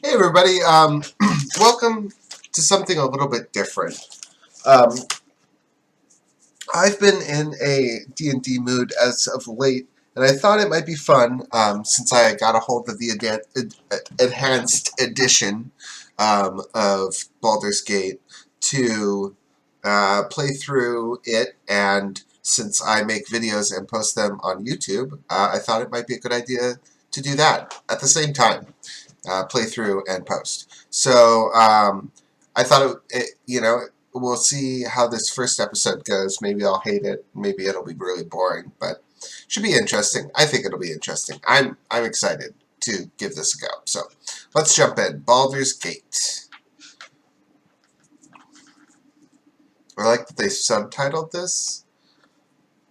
Hey everybody, welcome to something a little bit different. Um, I've been in a D&D mood as of late, and I thought it might be fun, since I got a hold of the enhanced edition of Baldur's Gate, to play through it, and since I make videos and post them on YouTube, I thought it might be a good idea to do that at the same time. Play through and post. So I thought we'll see how this first episode goes. Maybe I'll hate it. Maybe it'll be really boring, but should be interesting. I think it'll be interesting. I'm excited to give this a go. So let's jump in. Baldur's Gate. I like that they subtitled this,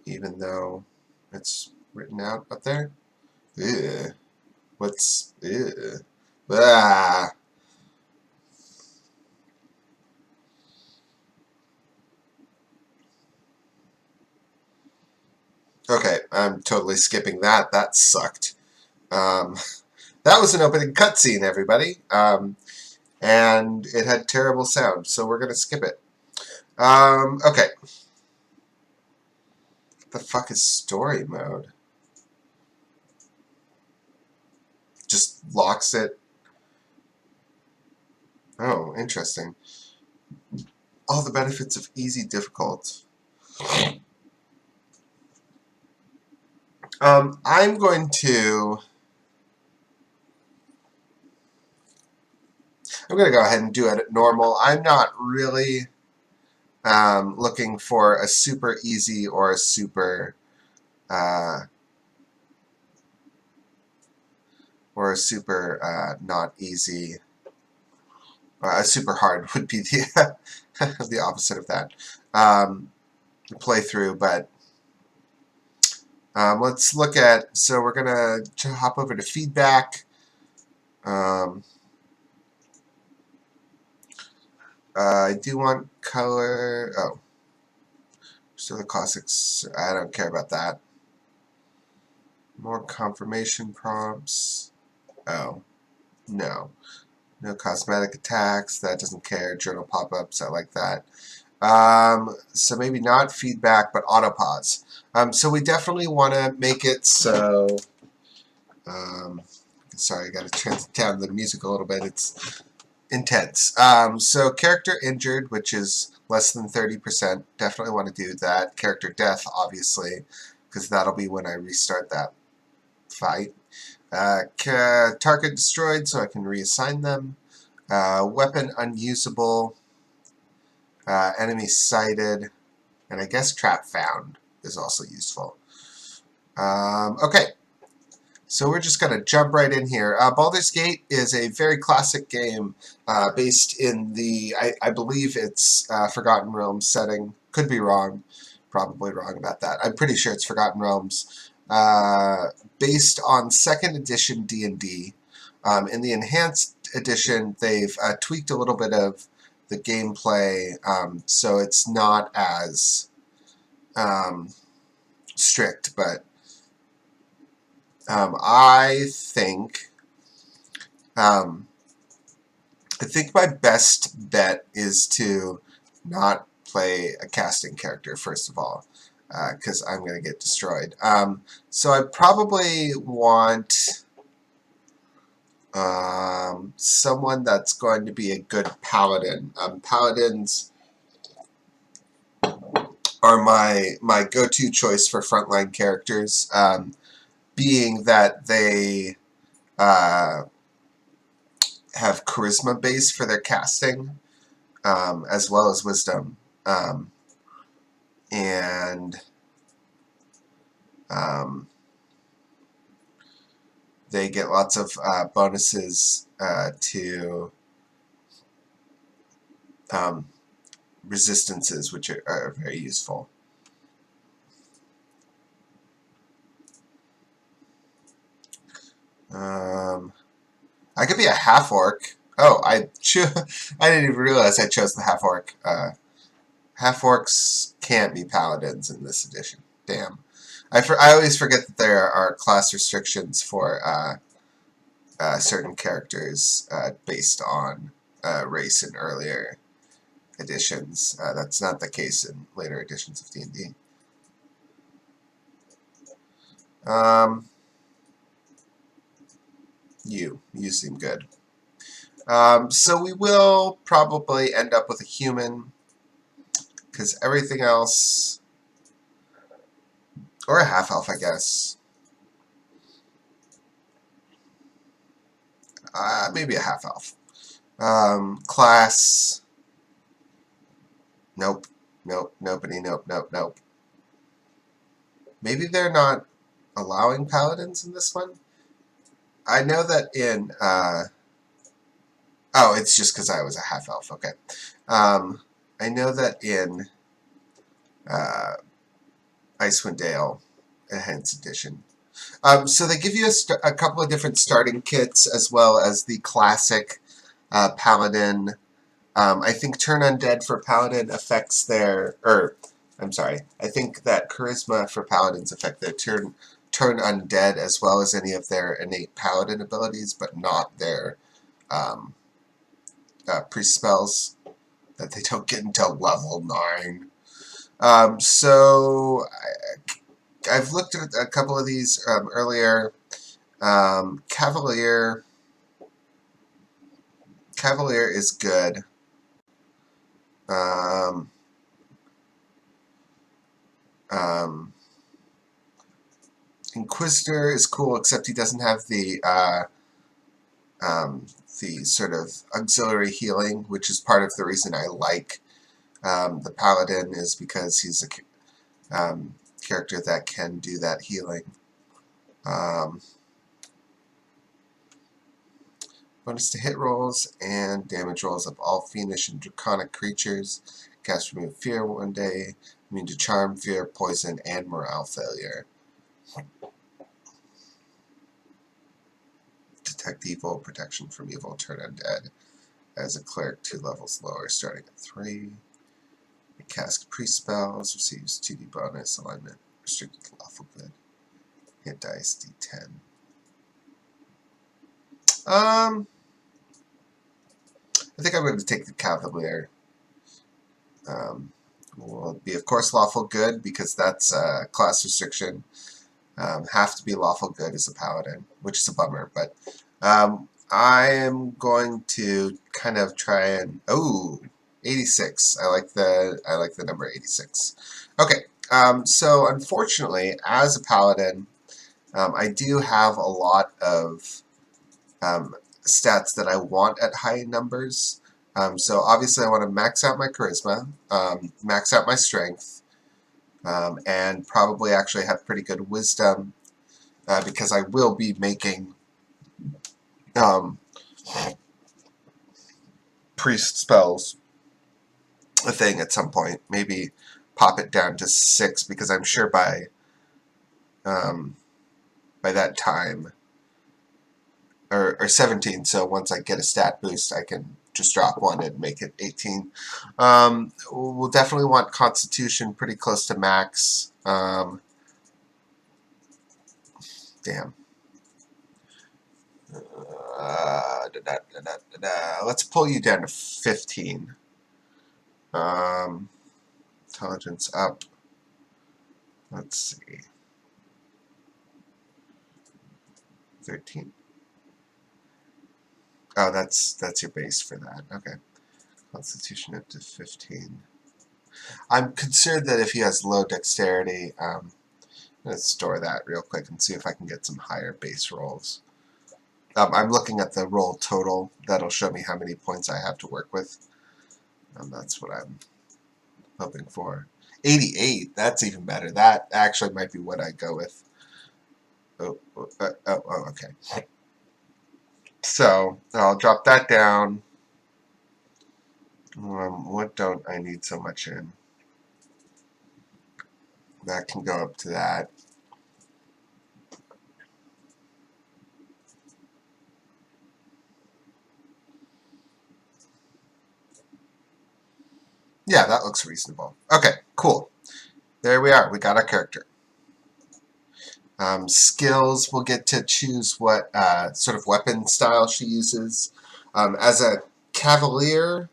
even though it's written out up there. Ugh. What's ugh. Ah. Okay, I'm totally skipping that. That sucked. Um, that was an opening cutscene, everybody. And it had terrible sound, so we're going to skip it. Okay. What the fuck is story mode? Just locks it. Oh, interesting. All the benefits of easy difficult. I'm going to go ahead and do it at normal. I'm not really looking for a super easy or a super not easy. A super hard would be the the opposite of that playthrough. But let's look at. So we're gonna hop over to feedback. I do want color. Oh, so the classics. I don't care about that. More confirmation prompts. Oh, no. No cosmetic attacks. That doesn't care. Journal pop-ups. I like that. So maybe not feedback, but autopause. So we definitely want to make it so. Sorry, I got to turn down the music a little bit. It's intense. So character injured, which is less than 30%. Definitely want to do that. Character death, obviously, because that'll be when I restart that fight. Target destroyed, so I can reassign them. Weapon unusable. Enemy sighted. And I guess trap found is also useful. Okay. So we're just going to jump right in here. Baldur's Gate is a very classic game based in the, I believe it's Forgotten Realms setting. Could be wrong. Probably wrong about that. I'm pretty sure it's Forgotten Realms. Based on 2nd edition D&D. In the enhanced edition, they've tweaked a little bit of the gameplay, so it's not as strict, but I think my best bet is to not play a casting character, first of all, because I'm going to get destroyed. So I probably want someone that's going to be a good paladin. Paladins are my go-to choice for frontline characters, being that they have charisma base for their casting, as well as wisdom, and they get lots of bonuses to resistances, which are very useful. I could be a half-orc. Oh, I didn't even realize I chose the half-orc. Half-orcs can't be paladins in this edition. Damn. I always forget that there are class restrictions for certain characters based on race in earlier editions. That's not the case in later editions of D&D. You seem good. So we will probably end up with a human, because everything else, or a half-elf, I guess. Maybe a half-elf. Class, nope, nobody, nope. Maybe they're not allowing paladins in this one? I know that in, oh, it's just because I was a half-elf, okay. I know that in Icewind Dale, Enhanced Edition. So they give you a couple of different starting kits, as well as the classic paladin. I think Turn Undead for paladin affects their, I'm sorry, I think that charisma for paladins affect their turn undead, as well as any of their innate paladin abilities, but not their priest spells that they don't get until level 9. So I've looked at a couple of these earlier. Cavalier is good. Inquisitor is cool, except he doesn't have the sort of auxiliary healing, which is part of the reason I like the Paladin, is because he's a character that can do that healing. Bonus to hit rolls and damage rolls of all fiendish and draconic creatures. Cast Remove Fear one day. Immune to Charm, Fear, Poison, and Morale Failure. Detect Evil, Protection from Evil, Turn Undead. As a cleric, 2 levels lower, starting at 3. It casts priest spells, receives 2d bonus, alignment restricted to lawful good. Hit dice, d10. I think I'm going to take the Cavalier. Will be, of course, lawful good, because that's a class restriction. Have to be lawful good as a paladin, which is a bummer, but I am going to kind of try and 86. I like the number 86. Okay, so unfortunately, as a paladin, I do have a lot of stats that I want at high numbers. So obviously, I want to max out my charisma, max out my strength, and probably actually have pretty good wisdom, because I will be making priest spells a thing at some point. Maybe pop it down to 6, because I'm sure by that time, or 17, so once I get a stat boost, I can just drop 1 and make it 18. We'll definitely want Constitution pretty close to max. Damn. Let's pull you down to 15. Intelligence up. Let's see. 13. Oh, that's your base for that. Okay. Constitution up to 15. I'm concerned that if he has low dexterity, let's store that real quick and see if I can get some higher base rolls. I'm looking at the roll total. That'll show me how many points I have to work with. That's what I'm hoping for. 88, that's even better. That actually might be what I go with. Okay. So, I'll drop that down. What don't I need so much in? That can go up to that. Yeah, that looks reasonable. Okay, cool. There we are. We got our character. Skills, we'll get to choose what sort of weapon style she uses. As a cavalier,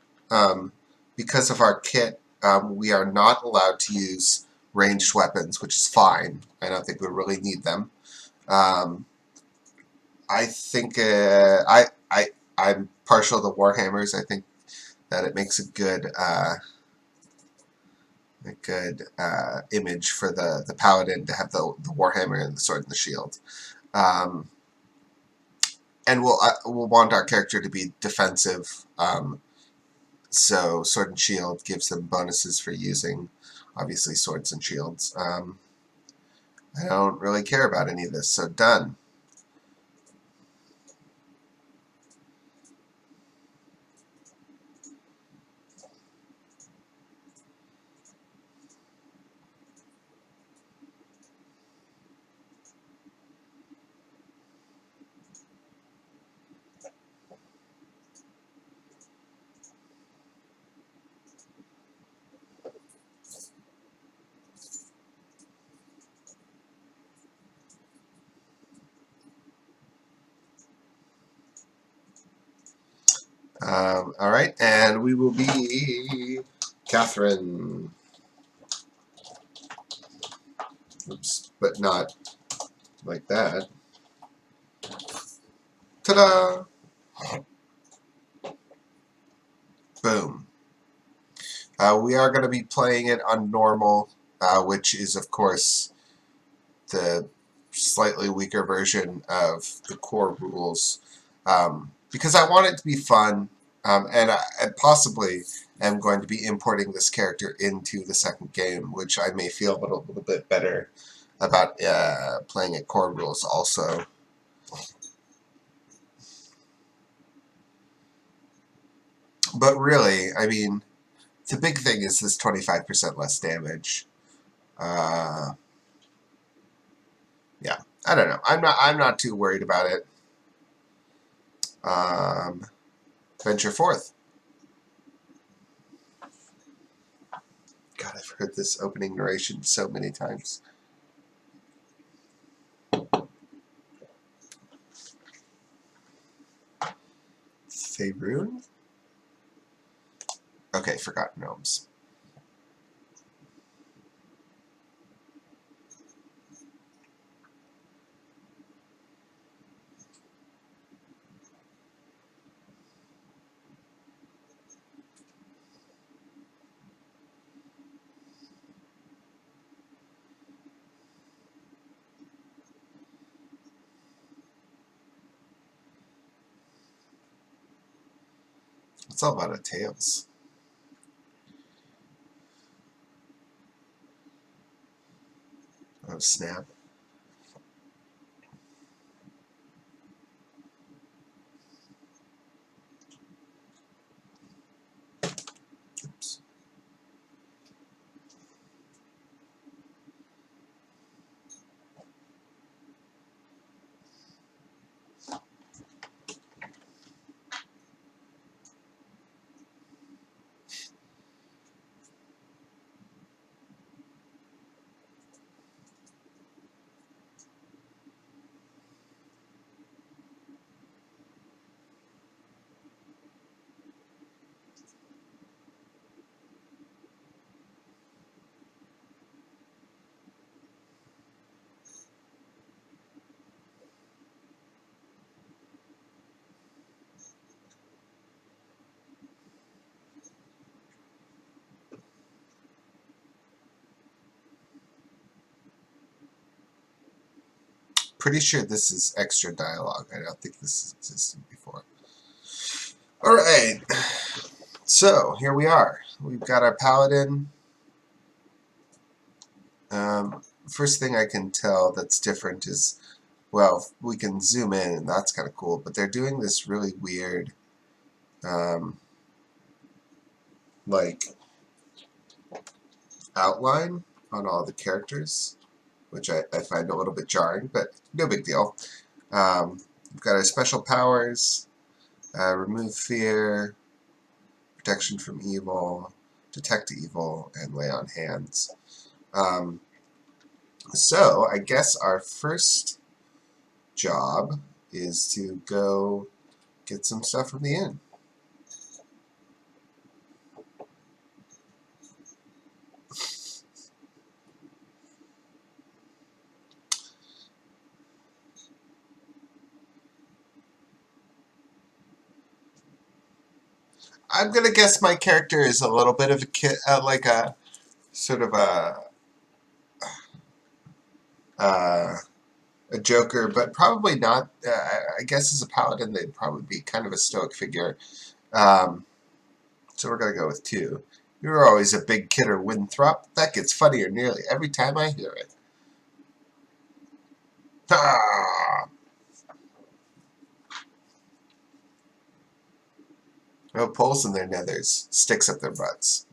because of our kit, we are not allowed to use ranged weapons, which is fine. I don't think we really need them. I think I'm partial to Warhammers. I think that it makes a good image for the paladin to have the warhammer and the sword and the shield. And we'll want our character to be defensive. So sword and shield gives them bonuses for using, obviously, swords and shields. I don't really care about any of this, so done. All right, and we will be Catherine. Oops, but not like that. Ta-da! Boom. We are going to be playing it on normal, which is, of course, the slightly weaker version of the core rules, because I want it to be fun, and I possibly am going to be importing this character into the second game, which I may feel a little bit better about playing at core rules also. But really, I mean, the big thing is this 25% less damage. Yeah, I don't know. I'm not too worried about it. Venture forth. God, I've heard this opening narration so many times. Faerun? Okay, Forgotten Gnomes. It's all about a tails. Oh, snap. Oops. Pretty sure this is extra dialogue. I don't think this has existed before. Alright. So, here we are. We've got our paladin. First thing I can tell that's different is, well, we can zoom in, and that's kind of cool, but they're doing this really weird, like, outline on all the characters, which I find a little bit jarring, but no big deal. We've got our special powers, remove fear, protection from evil, detect evil, and lay on hands. So I guess our first job is to go get some stuff from the inn. I'm gonna guess my character is a little bit of a kid, like a sort of uh, a joker, but probably not. I guess as a paladin, they'd probably be kind of a stoic figure. Um, so we're gonna go with 2. You're always a big kidder, Winthrop. That gets funnier nearly every time I hear it. Ah! No poles in their nethers, sticks up their butts.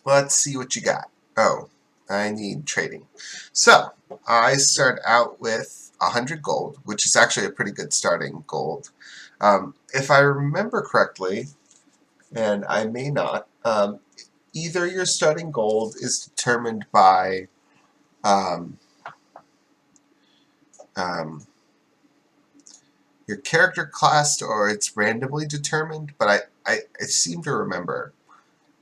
Let's see what you got. Oh, I need trading. So, I start out with 100 gold, which is actually a pretty good starting gold. If I remember correctly, and I may not, either your starting gold is determined by um, um, your character class or it's randomly determined, but I seem to remember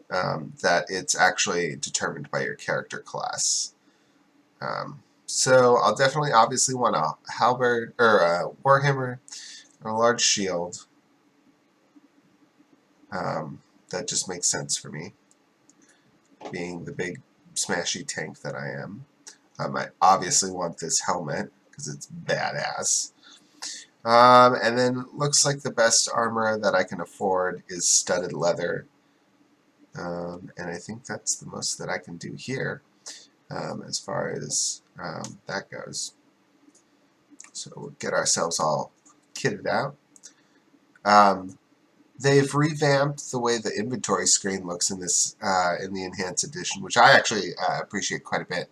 that it's actually determined by your character class. So I'll definitely obviously want a halberd or a warhammer or a large shield. That just makes sense for me, being the big smashy tank that I am. I obviously want this helmet because it's badass. And then looks like the best armor that I can afford is studded leather. And I think that's the most that I can do here as far as that goes. So we'll get ourselves all kitted out. They've revamped the way the inventory screen looks in this in the enhanced edition, which I actually appreciate quite a bit.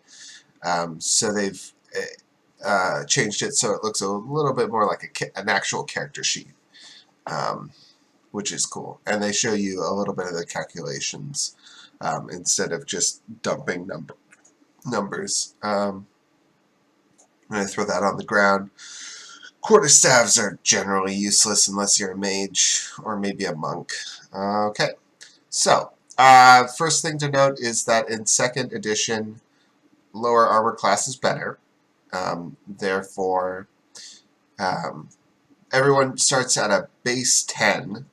So they've changed it so it looks a little bit more like an actual character sheet, which is cool. And they show you a little bit of the calculations instead of just dumping numbers. I'm going to throw that on the ground. Quarterstaves are generally useless unless you're a mage or maybe a monk. Okay, so first thing to note is that in 2nd edition, lower armor class is better. Therefore, everyone starts at a base 10.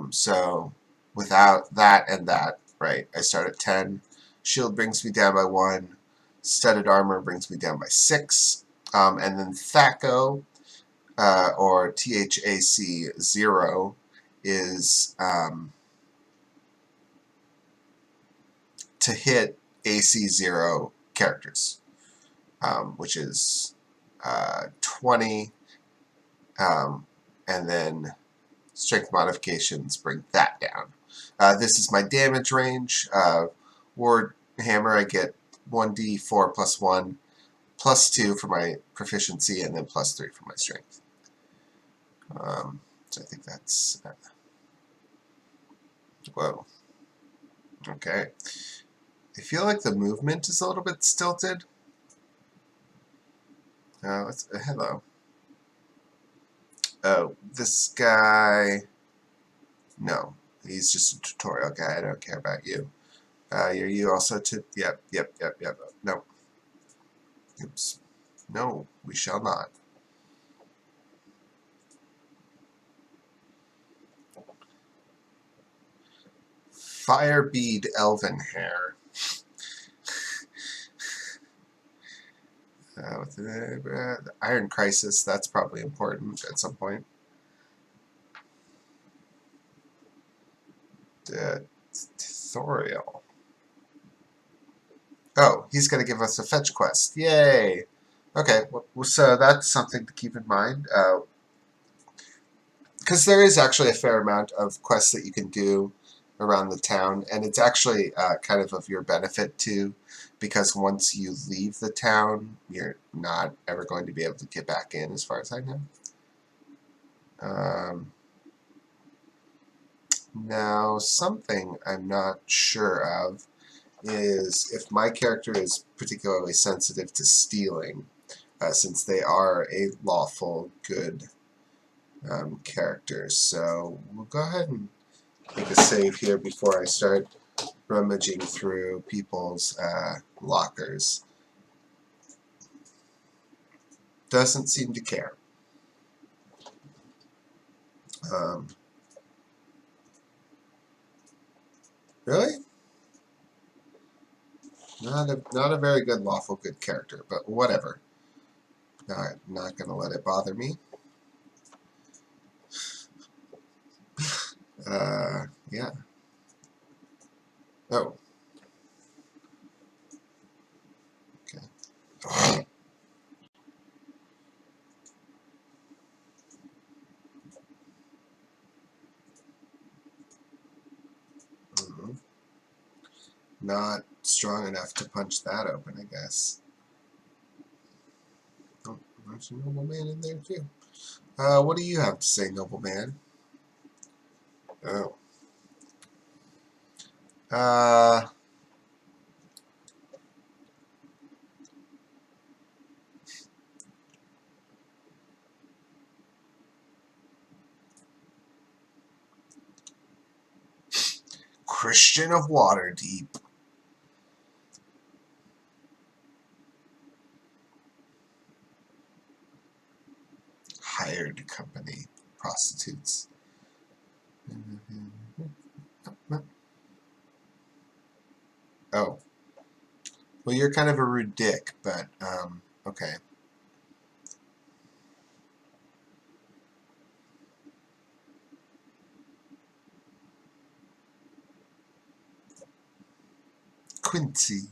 So without that and that, right, I start at 10. Shield brings me down by 1. Studded armor brings me down by 6. And then THAC0, or THAC 0, is to hit AC 0 characters, which is 20, and then strength modifications bring that down. This is my damage range. War Hammer, I get 1d4 plus 1, plus 2 for my proficiency, and then plus 3 for my strength. So I think that's... whoa. Okay. I feel like the movement is a little bit stilted. Hello. Oh, this guy... No. He's just a tutorial guy. I don't care about you. You're you also to... Yep. No. Oops. No, we shall not. Firebead Elven Hair. With the Iron Crisis, that's probably important at some point. Tutorial. Oh, he's going to give us a fetch quest. Yay! Okay, so that's something to keep in mind. Because there is actually a fair amount of quests that you can do around the town, and it's actually kind of your benefit too, because once you leave the town, you're not ever going to be able to get back in, as far as I know. Now, something I'm not sure of is if my character is particularly sensitive to stealing, since they are a lawful good character. So we'll go ahead and make a save here before I start rummaging through people's lockers. Doesn't seem to care. Really? Not a very good lawful good character, but whatever. Not gonna let it bother me. Yeah. Oh. Okay. Not strong enough to punch that open, I guess. Oh, there's a nobleman in there too. What do you have to say, nobleman? Oh. Christian of Waterdeep. Hired company. Prostitutes. Oh. Well, you're kind of a rude dick, but, okay. Quincy.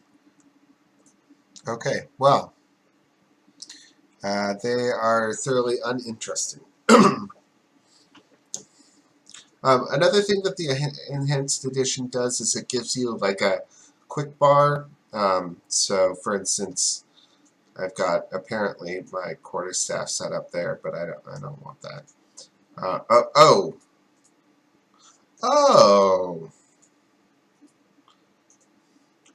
Okay, well, they are thoroughly uninteresting. Another thing that the Enhanced Edition does is it gives you like a quick bar. So, for instance, I've got apparently my quarterstaff set up there, but I don't want that. Oh!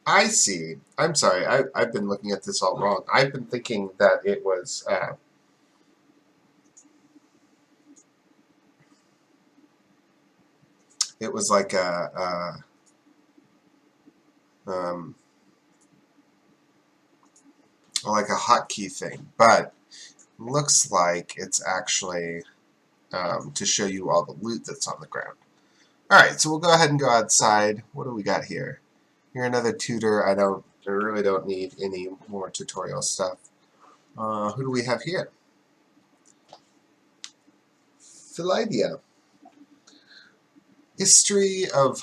I see. I'm sorry. I've been looking at this all wrong. I've been thinking that it was like a hotkey thing, but looks like it's actually to show you all the loot that's on the ground. Alright, so we'll go ahead and go outside. What do we got here? You're another tutor. I really don't need any more tutorial stuff. Who do we have here? Philidia. History of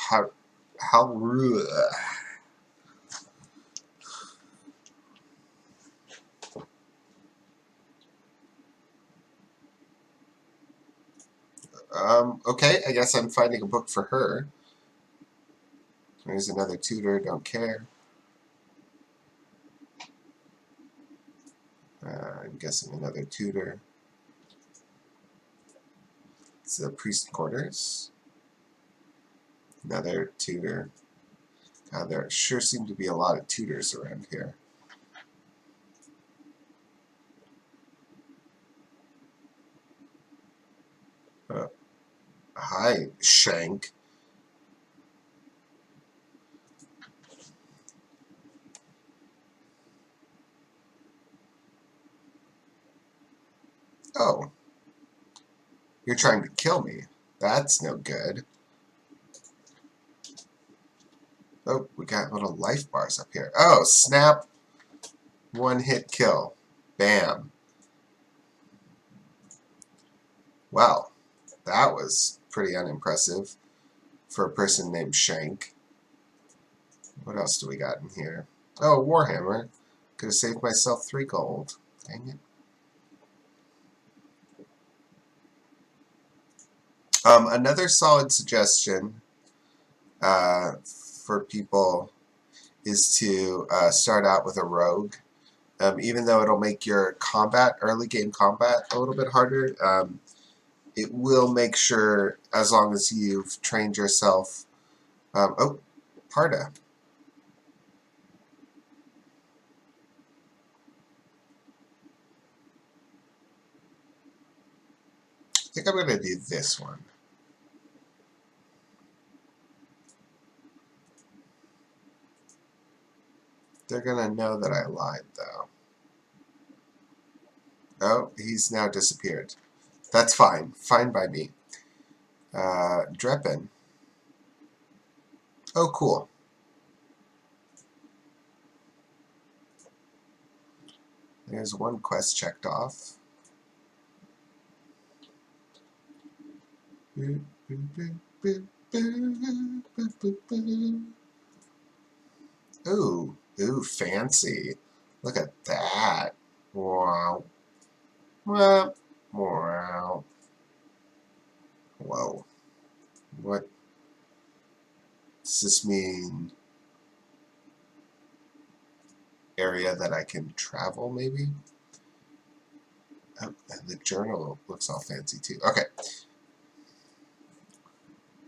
okay, I guess I'm finding a book for her. There's another tutor, don't care. I'm guessing another tutor. It's the priest quarters. Another tutor. God, there sure seem to be a lot of tutors around here. Hi, Shank. Oh. You're trying to kill me. That's no good. Oh, we got little life bars up here. Oh, snap. One hit kill. Bam. Well, that was pretty unimpressive for a person named Shank. What else do we got in here? Oh, Warhammer. Could have saved myself 3 gold. Dang it. Another solid suggestion for people is to start out with a rogue. Even though it'll make your early game combat a little bit harder, it will make sure, as long as you've trained yourself. Oh, Parda. I think I'm going to do this one. They're going to know that I lied, though. Oh, he's now disappeared. That's fine. Fine by me. Dreppen. Oh, cool. There's one quest checked off. Ooh, ooh, fancy. Look at that. Wow. Wow. Wow. Whoa. What does this mean? Area that I can travel, maybe? Oh, and the journal looks all fancy, too. Okay.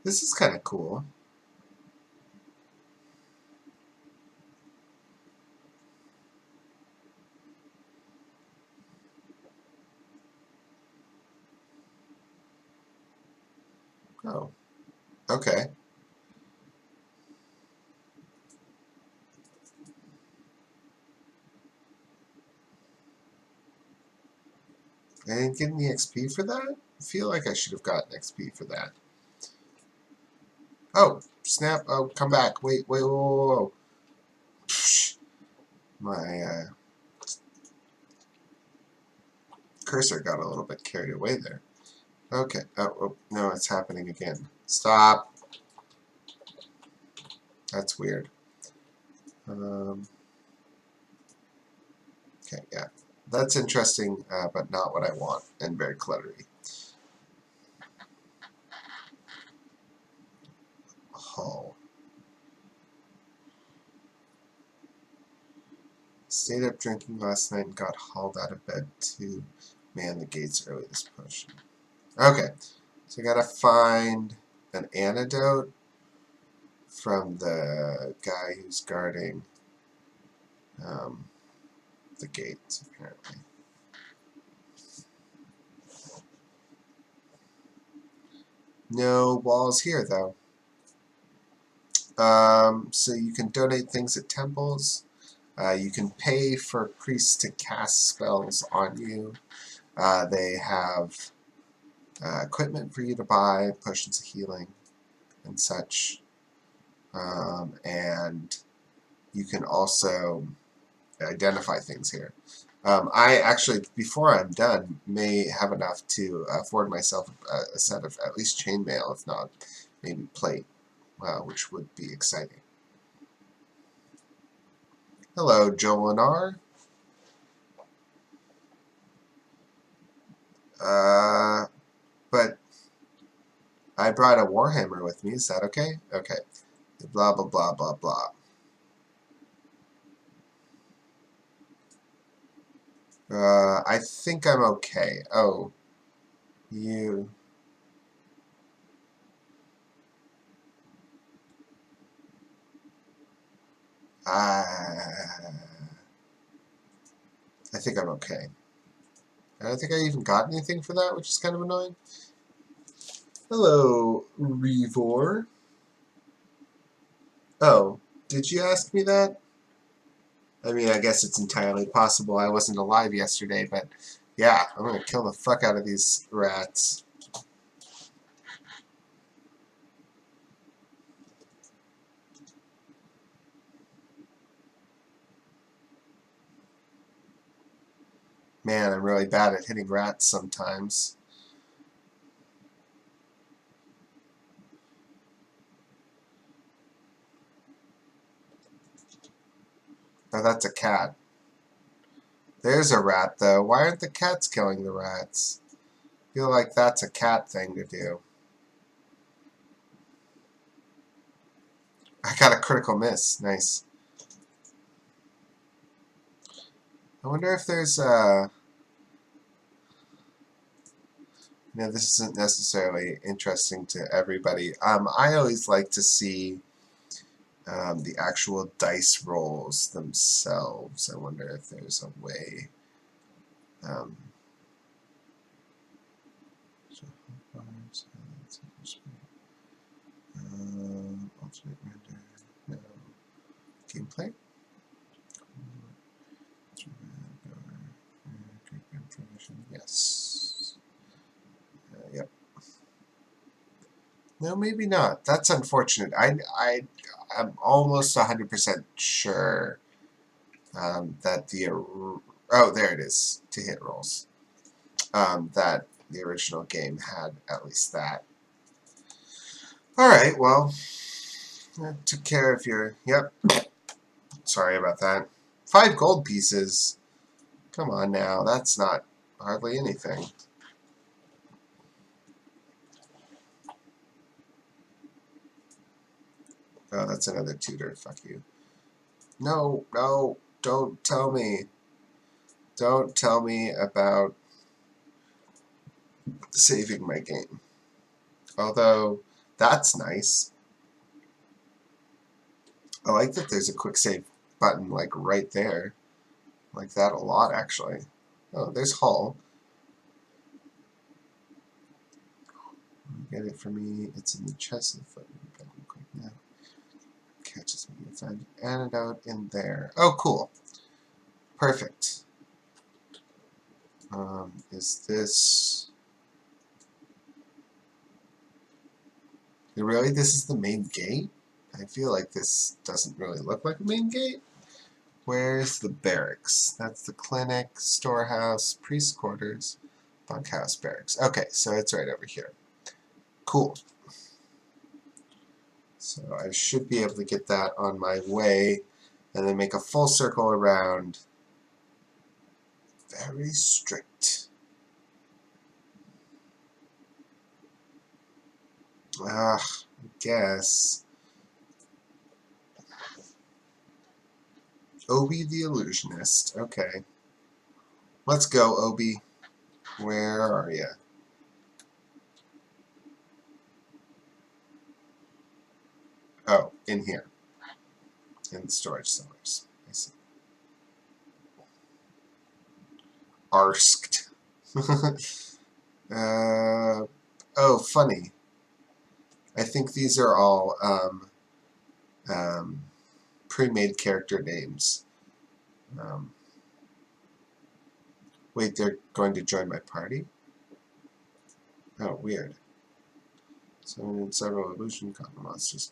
This is kind of cool. Oh, okay. I didn't get any XP for that? I feel like I should have gotten XP for that. Oh, snap. Oh, come back. Wait, wait, whoa, whoa, whoa. Psh, my cursor got a little bit carried away there. Okay. Oh, oh, no, it's happening again. Stop. That's weird. Okay, yeah. That's interesting, but not what I want, and very cluttery. Hull. Stayed up drinking last night and got hauled out of bed to man the gates early this potion. Okay, so I gotta find an antidote from the guy who's guarding the gates, apparently. No walls here, though. So you can donate things at temples. You can pay for priests to cast spells on you. They have equipment for you to buy, potions of healing and such. And you can also identify things here. I actually, before I'm done, may have enough to afford myself a set of at least chainmail, if not maybe plate, which would be exciting. Hello, Jolinar. But I brought a warhammer with me. Is that okay? Okay. Blah, blah, blah, blah, blah. I think I'm okay. Oh, you... I think I'm okay. I don't think I even got anything for that, which is kind of annoying. Hello, Revor. Oh, did you ask me that? I mean, I guess it's entirely possible I wasn't alive yesterday, but yeah, I'm gonna kill the fuck out of these rats. Man, I'm really bad at hitting rats sometimes. Oh, that's a cat. There's a rat, though. Why aren't the cats killing the rats? I feel like that's a cat thing to do. I got a critical miss. Nice. I wonder if there's Now, this isn't necessarily interesting to everybody. I always like to see the actual dice rolls themselves. I wonder if there's a way. Um, alternate render. No. Gameplay. Yes. Yep. No, maybe not. That's unfortunate. I'm almost 100% sure that the there it is, to hit rolls. That the original game had at least that. All right, well, I took care of your. Yep. Sorry about that. 5 gold pieces. Come on now, that's not hardly anything. Oh, that's another tutor. Fuck you. No, no, don't tell me. Don't tell me about saving my game. Although, that's nice. I like that there's a quick save button, like, right there. I like that a lot, actually. Oh, there's Hull. Get it for me. It's in the chest of the foot. Quick now. Catches me if I antidote in there. Oh, cool. Perfect. Is this... Really? This is the main gate? I feel like this doesn't really look like a main gate. Where's the barracks? That's the clinic, storehouse, priest quarters, bunkhouse, barracks. Okay, so it's right over here. Cool. So I should be able to get that on my way and then make a full circle around. Very strict. I guess. Obi the Illusionist. Okay. Let's go, Obi. Where are you? Oh, in here. In the storage cellars. I see. Arsked. Oh, funny. I think these are all pre-made character names. Wait, they're going to join my party? Oh, weird. So in several illusion common monsters.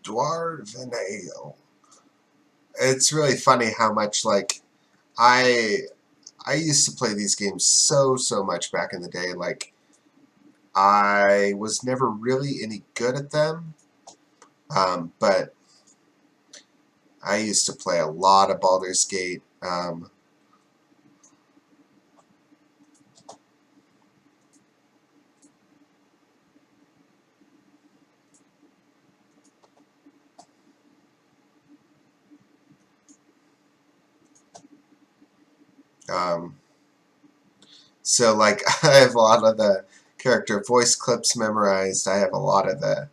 Dwarvenale. It's really funny how much, like, I used to play these games so much back in the day. Like, I was never really any good at them, but I used to play a lot of Baldur's Gate. So, like, I have a lot of the character voice clips memorized. I have a lot of the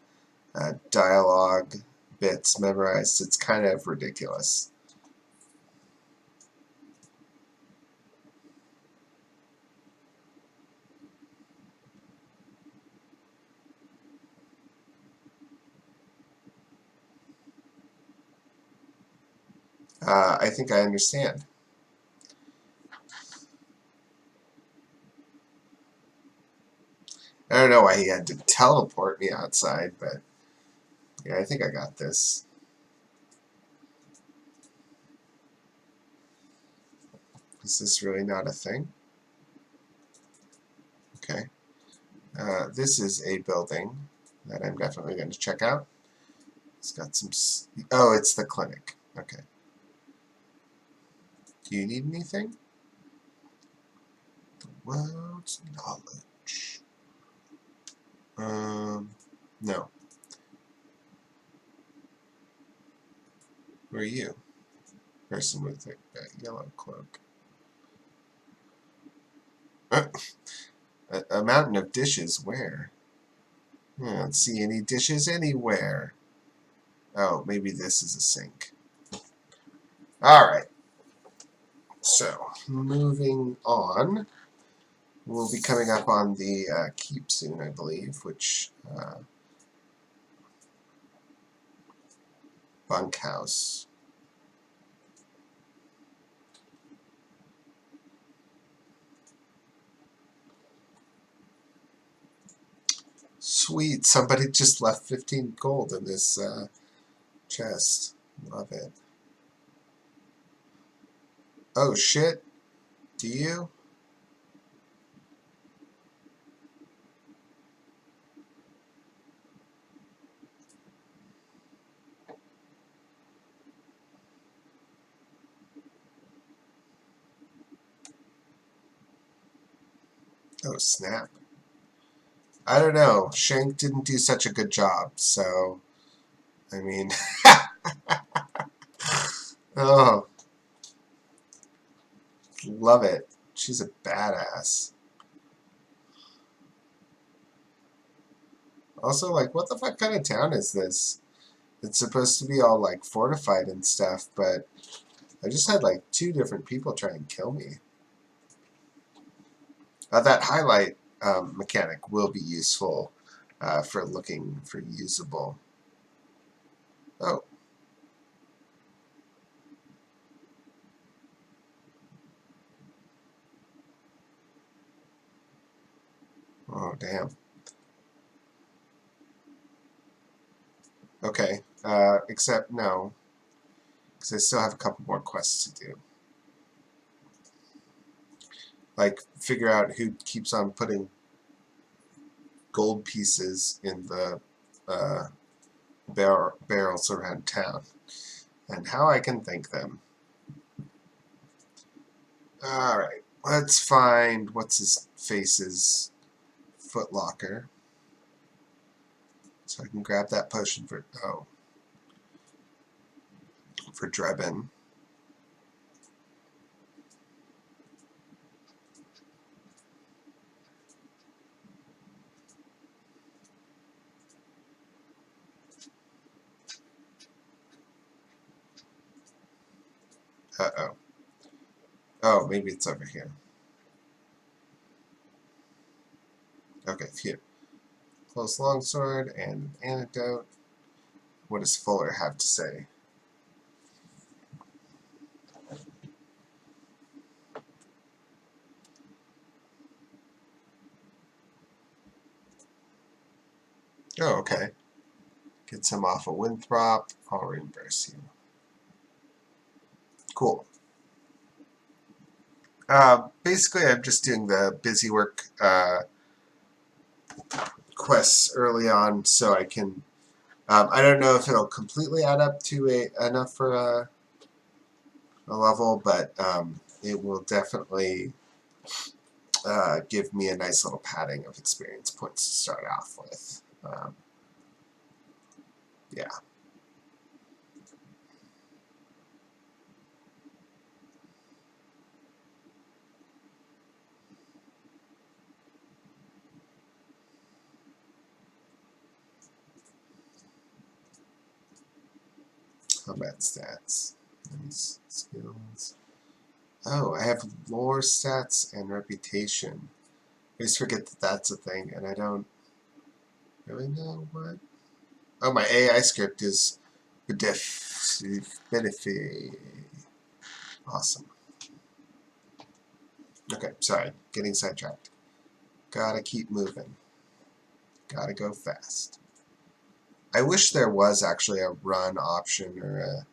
dialogue bits memorized. It's kind of ridiculous. I think I understand. I don't know why he had to teleport me outside, but yeah, I think I got this. Is this really not a thing? Okay. This is a building that I'm definitely going to check out. It's got some... Oh, it's the clinic. Okay. Do you need anything? The world's knowledge. No. Who are you? Person with a yellow cloak. A mountain of dishes. Where? I don't see any dishes anywhere. Oh, maybe this is a sink. Alright. So, moving on. We'll be coming up on the keep soon, I believe, which... bunkhouse. Sweet, somebody just left 15 gold in this chest. Love it. Oh shit, do you? Oh snap. I don't know, Shank didn't do such a good job, so... I mean... oh. Love it. She's a badass. Also, like, what the fuck kind of town is this? It's supposed to be all, like, fortified and stuff, but I just had, like, 2 different people try and kill me. That highlight mechanic will be useful for looking for usable. Oh. Oh, damn. Okay. Except, no. Because I still have a couple more quests to do. Like, figure out who keeps on putting gold pieces in the barrels around town. And how I can thank them. Alright. Let's find what's his face's footlocker. So I can grab that potion for... oh. For Drebin. Uh-oh. Oh, maybe it's over here. Okay, phew. Close longsword and an antidote. What does Fuller have to say? Oh, okay. Gets him off a Winthrop. I'll reimburse you. Cool. Basically, I'm just doing the busy work quests early on so I can... I don't know if it'll completely add up to enough for a level, but it will definitely give me a nice little padding of experience points to start off with. Yeah. Combat stats. Nice. Skills. Oh, I have lore stats and reputation. I just forget that that's a thing, and I don't really know what. Oh, my AI script is Benefi. Awesome. Okay, sorry, getting sidetracked. Gotta keep moving. Gotta go fast. I wish there was actually a run option or a...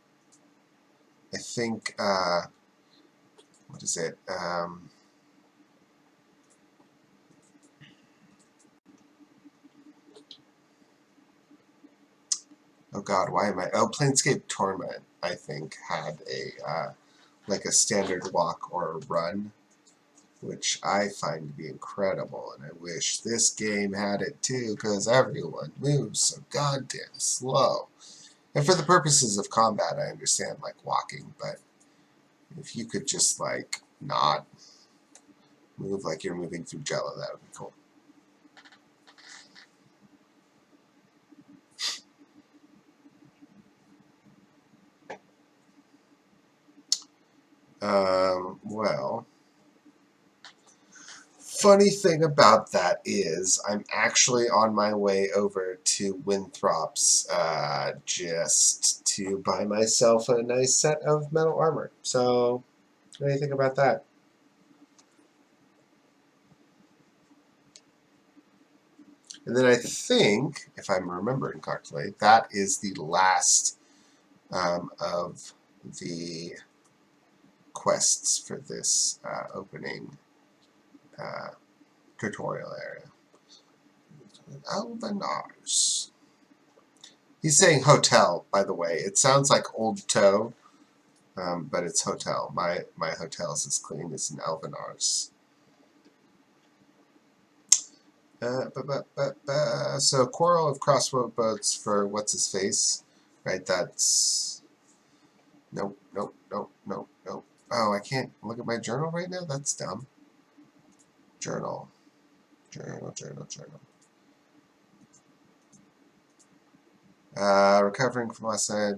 I think, what is it? Oh god, why am I... oh, Planescape Torment, I think, had a, like a standard walk or a run, which I find to be incredible, and I wish this game had it too, because everyone moves so goddamn slow. And for the purposes of combat, I understand, like, walking, but if you could just, like, not move like you're moving through Jello, that would be cool. Well, funny thing about that is I'm actually on my way over to Winthrop's just to buy myself a nice set of metal armor. So, what do you think about that? And then I think, if I'm remembering correctly, that is the last of the quests for this opening tutorial area. Alvanars. He's saying hotel, by the way. It sounds like Old Toe, but it's hotel. My hotel's as clean as an Alvanars. So quarrel of crossroad boats for what's his face, right? That's nope. Oh, I can't look at my journal right now. That's dumb. Journal. Recovering from last night.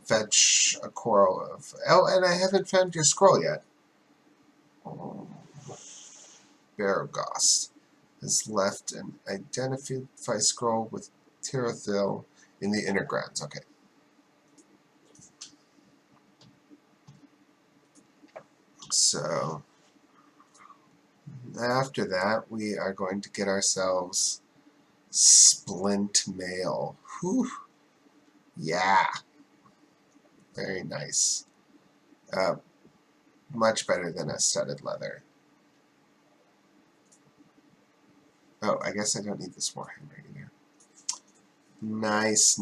Fetch a quarrel of. Oh, and I haven't found your scroll yet. Baragos has left an identify scroll with Tirathil in the inner grounds. Okay. So after that, we are going to get ourselves splint mail. Whew. Yeah. Very nice. Much better than a studded leather. Oh, I guess I don't need this Warhammer either. Nice.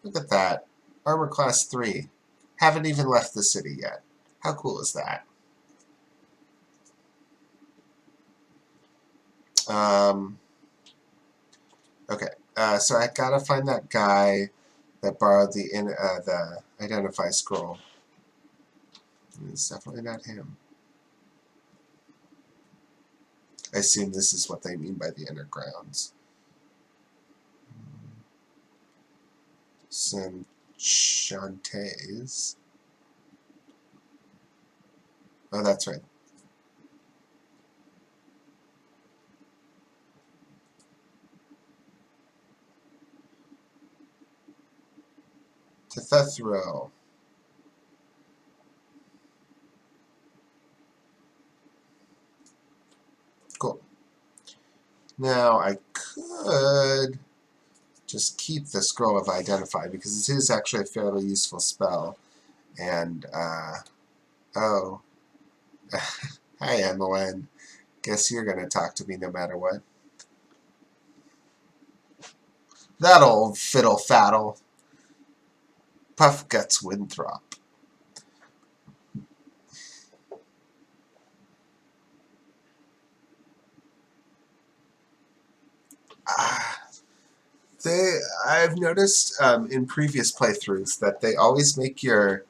Look at that. Armor class 3. Haven't even left the city yet. How cool is that? Okay. So I gotta find that guy that borrowed the identify scroll. It's definitely not him. I assume this is what they mean by the inner grounds. Some Shantays. Oh, that's right. Tethethro. Cool. Now I could just keep the scroll of identify because it is actually a fairly useful spell. And oh, hi Emmeline. Guess you're gonna talk to me no matter what. That old fiddle faddle. Puff Guts Winthrop. I've noticed in previous playthroughs that they always make your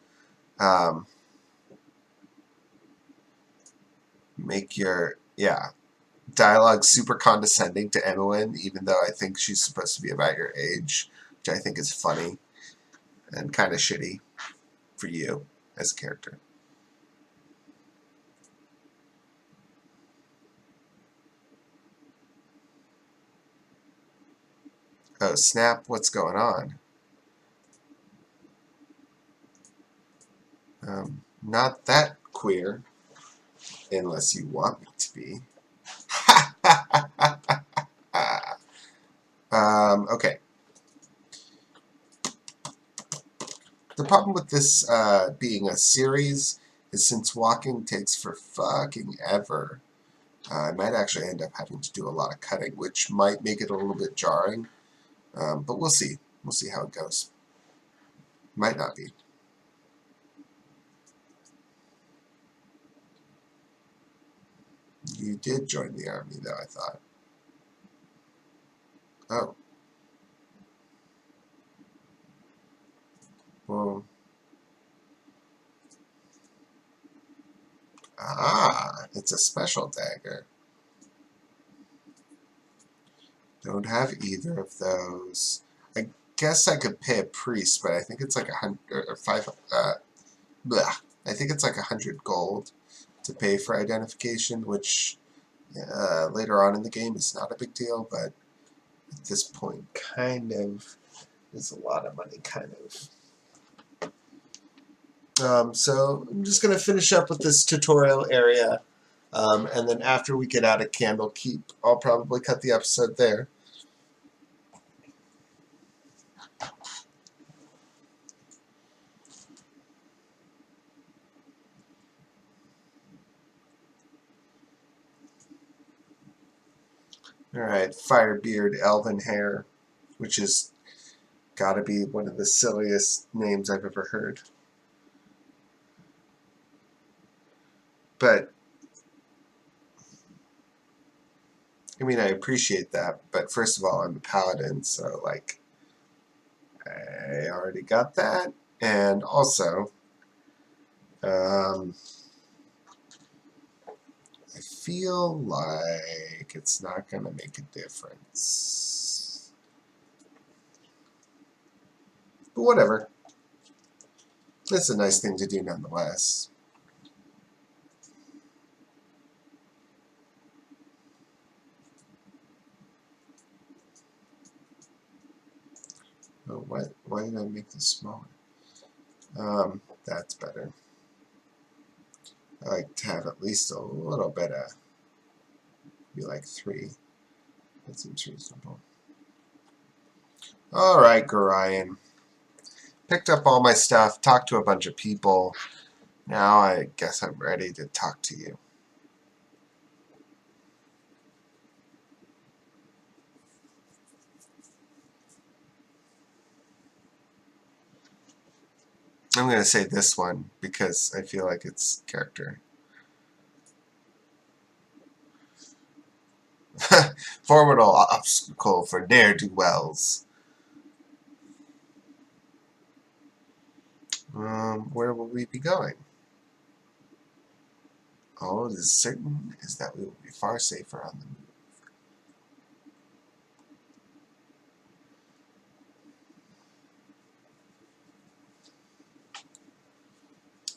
dialogue super condescending to Emmeline, even though I think she's supposed to be about your age, which I think is funny and kind of shitty for you as a character. Oh, snap, what's going on? Not that queer, unless you want me to be. Okay. The problem with this being a series is since walking takes for fucking ever, I might actually end up having to do a lot of cutting, which might make it a little bit jarring. But we'll see. We'll see how it goes. Might not be. You did join the army, though, I thought. Oh. Well. Ah, it's a special dagger. Don't have either of those. I guess I could pay a priest, but I think it's like 100 or five. Blah. I think it's like 100 gold to pay for identification, which later on in the game is not a big deal, but at this point, kind of is a lot of money, kind of. So I'm just going to finish up with this tutorial area, and then after we get out of Candlekeep, I'll probably cut the episode there. Alright, Firebeard Elven Hair, which is gotta be one of the silliest names I've ever heard. But, I mean, I appreciate that, but first of all, I'm a paladin, so, like, I already got that, and also, I feel like it's not gonna make a difference. But whatever. It's a nice thing to do nonetheless. Oh, why did I make this smaller? That's better. I like to have at least a little bit of, be like 3. That seems reasonable. Alright, Gorion. Picked up all my stuff, talked to a bunch of people. Now I guess I'm ready to talk to you. I'm going to say this one because I feel like it's character. Formidable obstacle for ne'er-do-wells. Where will we be going? All that is certain is that we will be far safer on the move.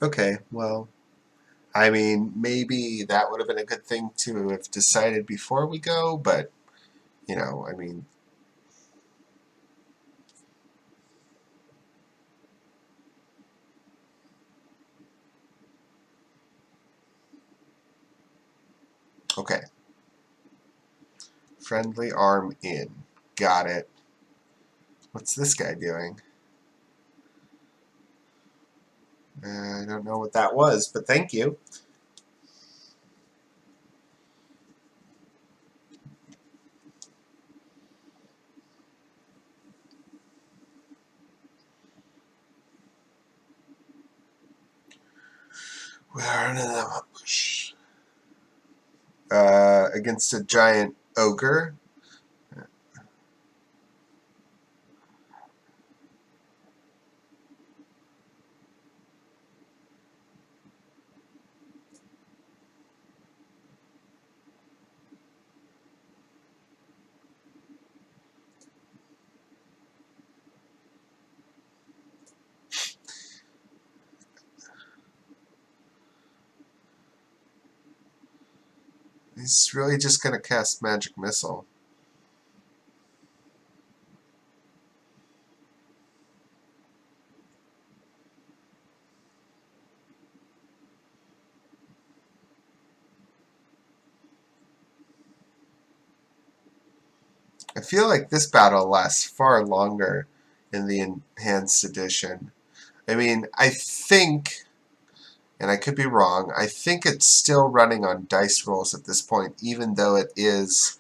Okay, well, I mean, maybe that would have been a good thing to have decided before we go, but, you know, I mean... Okay. Friendly arm in. Got it. What's this guy doing? I don't know what that was, but thank you. We're in an ambush. Against a giant ogre. He's really just going to cast Magic Missile. I feel like this battle lasts far longer in the Enhanced Edition. I mean, I think, and I could be wrong, I think it's still running on dice rolls at this point, even though it is,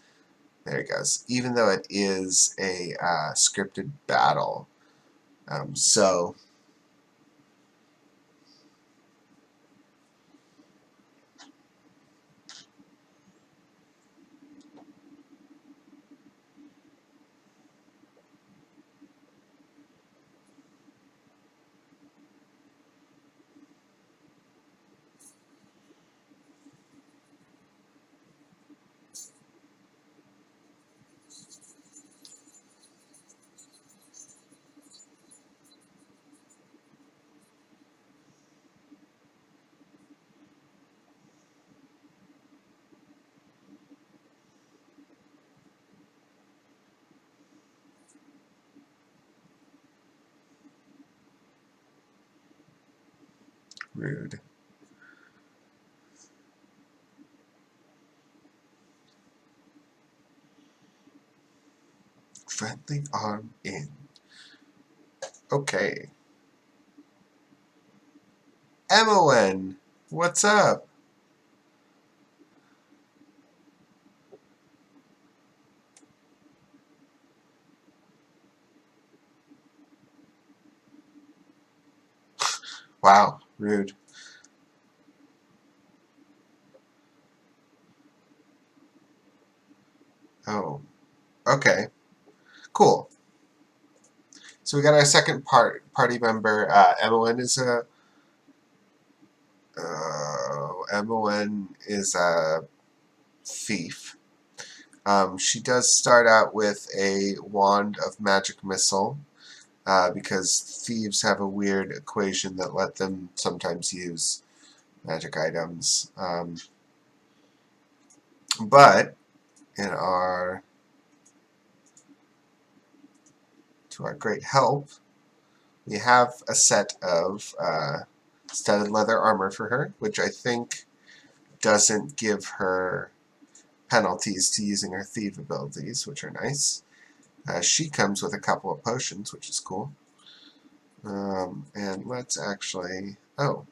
there it goes, even though it is a scripted battle. So, Rude. Friendly arm in. Okay. Emmeline, what's up? Wow, rude. Oh, okay. Cool. So we got our second party member. Emmeline is a thief. She does start out with a wand of magic missile, because thieves have a weird equation that let them sometimes use magic items. But in our to our great help, we have a set of studded leather armor for her, which I think doesn't give her penalties to using her thief abilities, which are nice. She comes with a couple of potions, which is cool. And let's actually... Oh.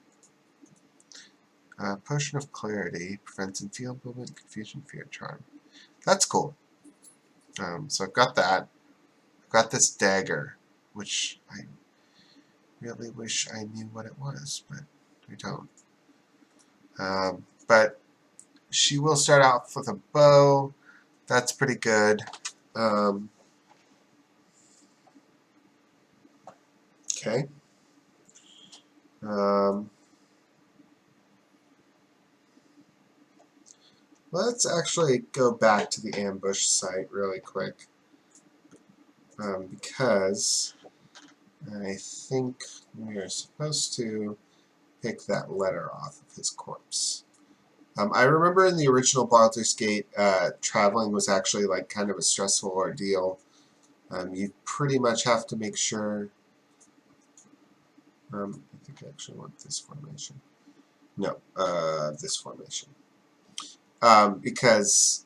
Potion of Clarity prevents enfeeblement, confusion, fear, charm. That's cool. So I've got that. I've got this dagger, which I really wish I knew what it was, but I don't. But she will start off with a bow. That's pretty good. Okay. Let's actually go back to the ambush site really quick, because I think we are supposed to pick that letter off of his corpse. I remember in the original Baldur's Gate, traveling was actually like kind of a stressful ordeal. You pretty much have to make sure... I think I actually want this formation. No, this formation. Because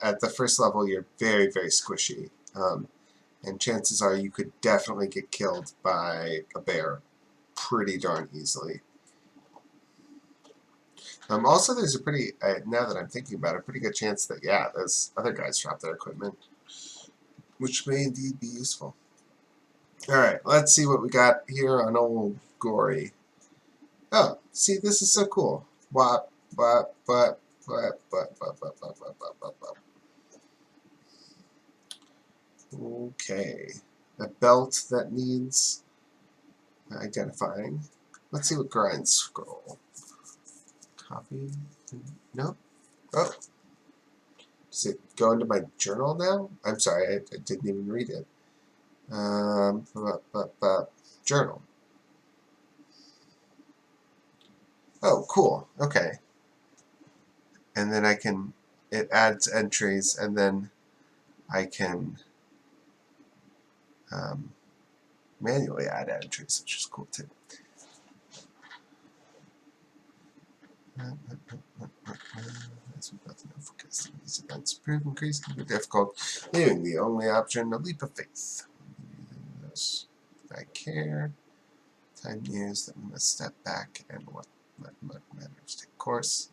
at the first level you're very, very squishy. And chances are you could definitely get killed by a bear pretty darn easily. Also, there's a pretty, now that I'm thinking about it, a pretty good chance that, yeah, those other guys drop their equipment, which may indeed be useful. Alright, let's see what we got here on old Gory. Oh, see, this is so cool. Wop, wop, wop, wop, wop, wop, wop, wop, wop, wop, wop. Okay. A belt that needs identifying. Let's see what grind scroll. Copy. No. Oh. Does it go into my journal now? I'm sorry, I didn't even read it. Journal. Oh, cool. Okay. And then I can, it adds entries, and then I can manually add entries, which is cool too. As we both know, forecasting these events prove increasingly difficult, leaving the only option a leap of faith. I care. Time news that we must step back and let matters take course.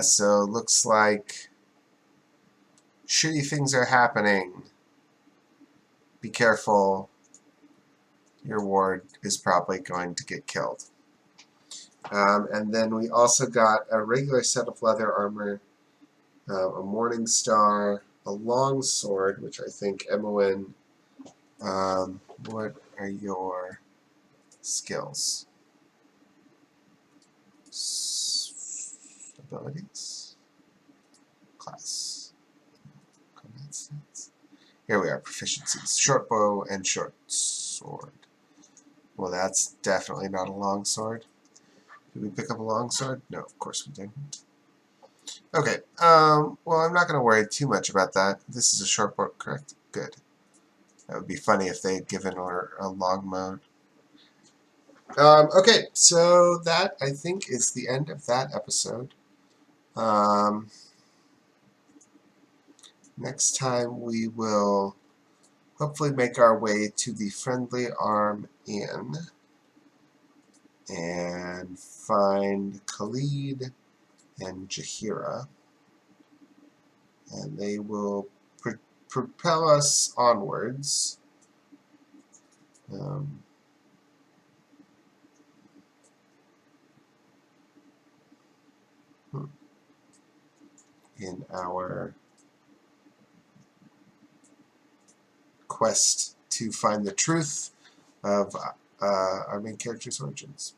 So looks like shitty things are happening. Be careful. Your ward is probably going to get killed. And then we also got a regular set of leather armor, a morning star, a long sword, which I think Emmeline, what are your skills? Abilities? Class. Combat stats. Here we are, proficiencies. Short bow and short sword. Well, that's definitely not a longsword. Did we pick up a longsword? No, of course we didn't. Okay, well, I'm not going to worry too much about that. This is a short bow, correct? Good. That would be funny if they had given her a long mode. Okay, so that, I think, is the end of that episode. Next time we will hopefully make our way to the Friendly Arm Inn and find Khalid and Jahira, and they will propel us onwards. In our quest to find the truth of our main character's origins.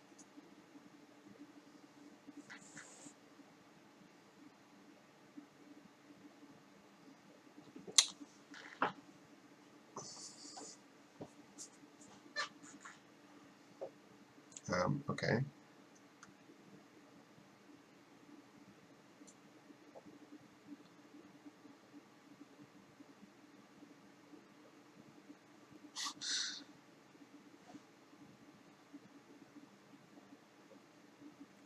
Okay.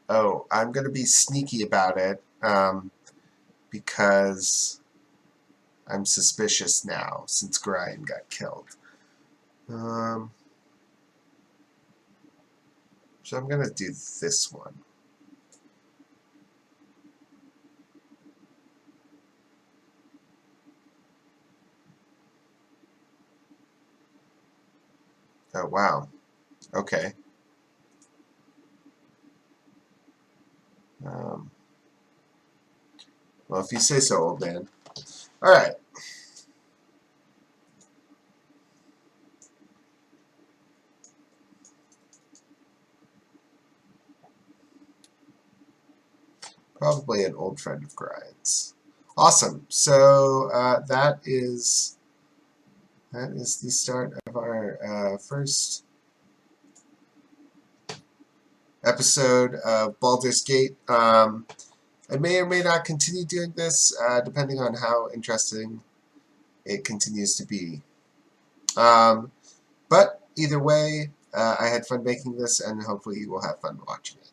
Oh, I'm going to be sneaky about it because I'm suspicious now since Brian got killed. So I'm going to do this one. Oh, wow. Okay. Well, if you say so, old man. All right. Probably an old friend of Grind's. Awesome. So that is the start of our first episode of Baldur's Gate. I may or may not continue doing this, depending on how interesting it continues to be. But either way, I had fun making this, and hopefully you will have fun watching it.